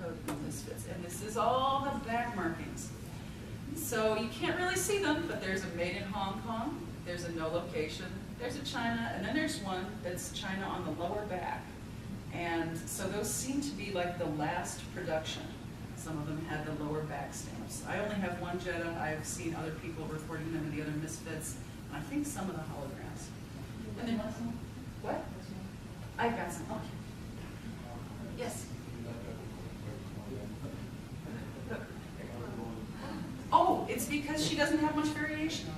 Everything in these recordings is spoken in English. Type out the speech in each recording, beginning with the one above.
code in Misfits. And this is all the back markings. So you can't really see them, but there's a made in Hong Kong, there's a no location, there's a China, and then there's one that's China on the lower back. And so those seem to be like the last production. Some of them had the lower back stamps. I only have one Jetta. I've seen other people reporting them in the other Misfits. And I think some of the holograms. And then, what? I've got some. Okay. Yes. Oh, it's because she doesn't have much variation.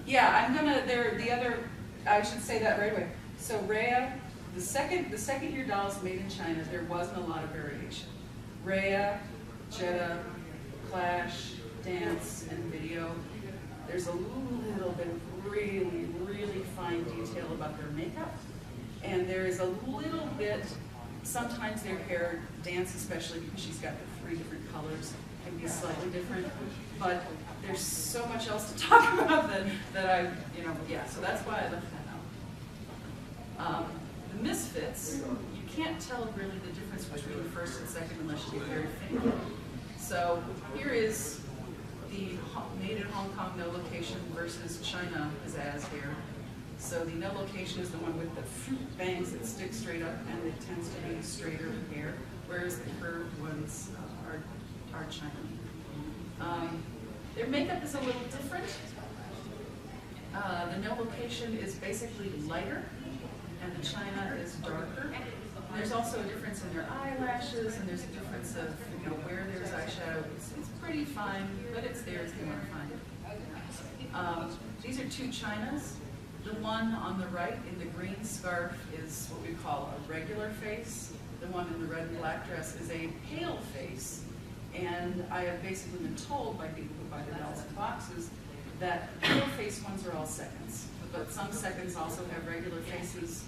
Yeah, I'm gonna. I should say that right away. So Rhea, the second year dolls made in China, there wasn't a lot of variation. Rhea, Jetta, Clash, Dance, and Video. There's a little bit of really, really fine detail about their makeup. And there is a little bit, sometimes their hair, Dance especially because she's got the 3 different colors, can be slightly different. But there's so much else to talk about that I, yeah, so that's why I left that out. The Misfits, you can't tell really the difference between the first and second unless you get very faint. So here is the made in Hong Kong no location versus China pizzazz hair. So the no location is the one with the fruit bangs that stick straight up, and it tends to be straighter hair, whereas the curved ones are China. Their makeup is a little different. The no location is basically lighter, and the China is darker. There's also a difference in their eyelashes, and there's a difference of where there's eyeshadow. It's pretty fine, but it's there if you want to find it. These are 2 Chinas. The one on the right in the green scarf is what we call a regular face. The one in the red and black dress is a pale face. And I have basically been told by people who buy the dolls in boxes that pale face ones are all seconds. But some seconds also have regular faces,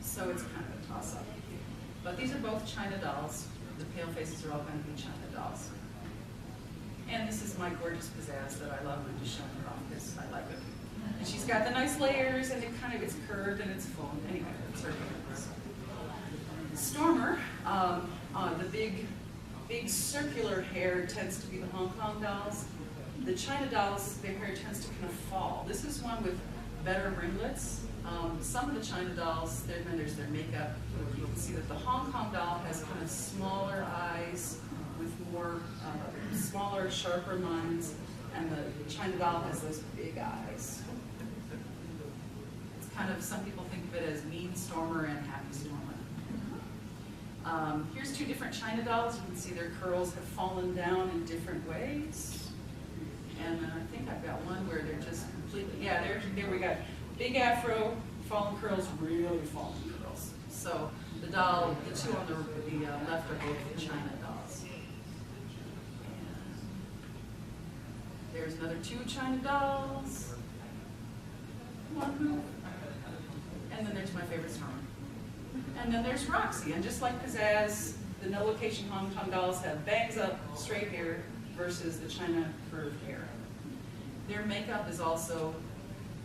so it's kind of a toss-up. But these are both China dolls. The pale faces are all going to be China dolls. And this is my gorgeous pizzazz that I love. I'm just showing her off because I like it. And she's got the nice layers, and it's curved and it's full. Anyway, it's her favorite. Stormer, the big circular hair tends to be the Hong Kong dolls. The China dolls, their hair tends to kind of fall. This is one with better ringlets. Some of the China dolls, then there's their makeup. You can see that the Hong Kong doll has kind of smaller eyes with more smaller, sharper lines, and the China doll has those big eyes. It's kind of, some people think of it as Mean Stormer and Happy Stormer. Here's 2 different China dolls. You can see their curls have fallen down in different ways. And then I think I've got one where they're just completely, yeah, there we got big afro, fallen curls, really fallen curls. So the 2 on the left are both the China dolls. And there's another 2 China dolls. One move. And then there's my favorite Stormer. And then there's Roxy, and just like Pizzazz, the no location Hong Kong dolls have bangs up, straight hair versus the China curved hair. Their makeup is also,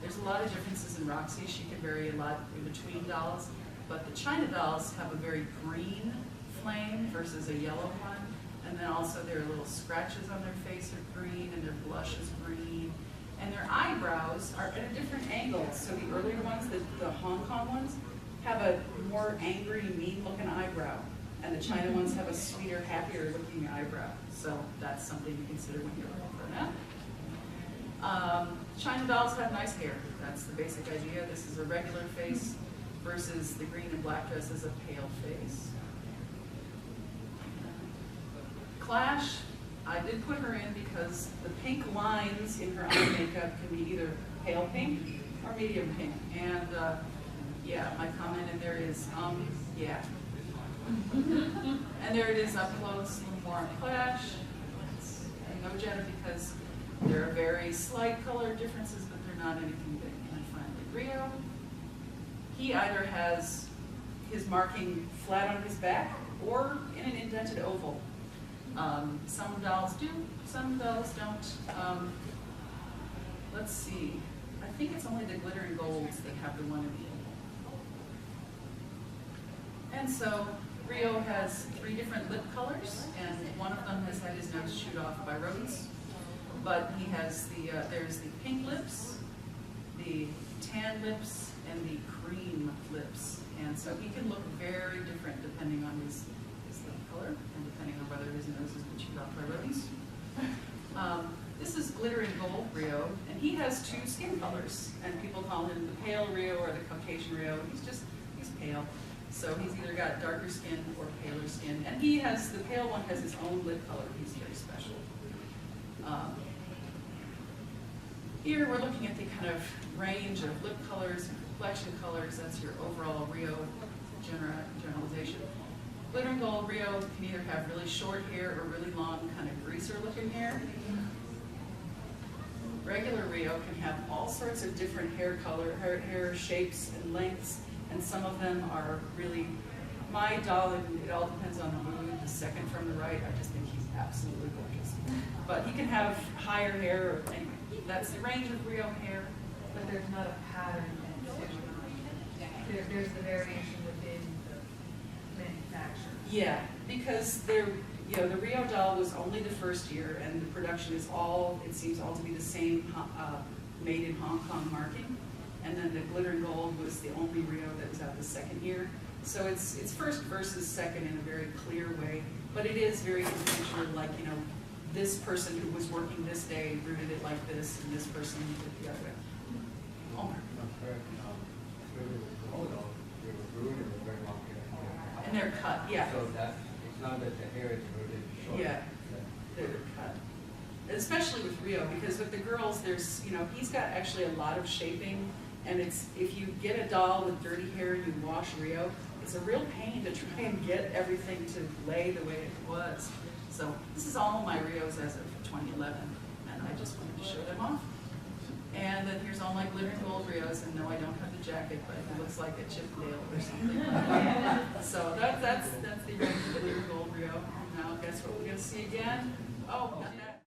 there's a lot of differences in Roxy. She can vary a lot in between dolls, but the China dolls have a very green flame versus a yellow one. And then also their little scratches on their face are green, and their blush is green. And their eyebrows are at a different angle. So the earlier ones, the Hong Kong ones, have a more angry, mean-looking eyebrow. And the China ones have a sweeter, happier-looking eyebrow. So that's something to consider when you're looking for that. China dolls have nice hair. That's the basic idea. This is a regular face versus the green and black dress is a pale face. Clash, I did put her in because the pink lines in her eye makeup can be either pale pink or medium pink. And yeah, my comment in there is, yeah. And there it is up close, a little more on Clash. And no Jetta because there are very slight color differences, but they're not anything big. And finally, Rio. He either has his marking flat on his back or in an indented oval. Some dolls do, some dolls don't. Let's see. I think it's only the glitter and golds that have the one in the oval. And so Rio has 3 different lip colors, and one of them has had his nose chewed off by rodents. But he has there's the pink lips, the tan lips, and the cream lips. And so he can look very different depending on his lip color and depending on whether his nose has been chewed off by rodents. This is glittering gold Rio, and he has 2 skin colors, and people call him the pale Rio or the Caucasian Rio. He's pale, so he's either got darker skin or paler skin, and the pale one has his own lip color. He's very special. Here we're looking at the kind of range of lip colors and complexion colors. That's your overall Rio generalization. Glittering gold Rio can either have really short hair or really long, kind of greaser looking hair. Regular Rio can have all sorts of different hair shapes and lengths, and some of them are really, my doll, it all depends on the mood, the second from the right, I just think he's absolutely gorgeous. But he can have higher hair, or anyway, that's the range of Rio hair. But there's not a pattern, there's the variation within the manufacturer. Yeah, because the Rio doll was only the first year, and the production is it seems all to be the same made in Hong Kong marking. And then the glittering gold was the only Rio that was out the second year. So it's first versus second in a very clear way, but it is very intentional, like, this person who was working this day rooted it like this, and this person did it the other way. Omar. And they're cut, yeah. So that, it's not that the hair is rooted short. Yeah, they're cut. Especially with Rio, because with the girls, there's, he's got actually a lot of shaping, and if you get a doll with dirty hair and you wash Rio, it's a real pain to try and get everything to lay the way it was. So this is all my Rios as of 2011, and I just wanted to show them off. And then here's all my glittering gold Rios, and no, I don't have the jacket, but it looks like a Chippendale or something. So that's the glittering gold Rio. Now guess what we're gonna see again? Oh, not that.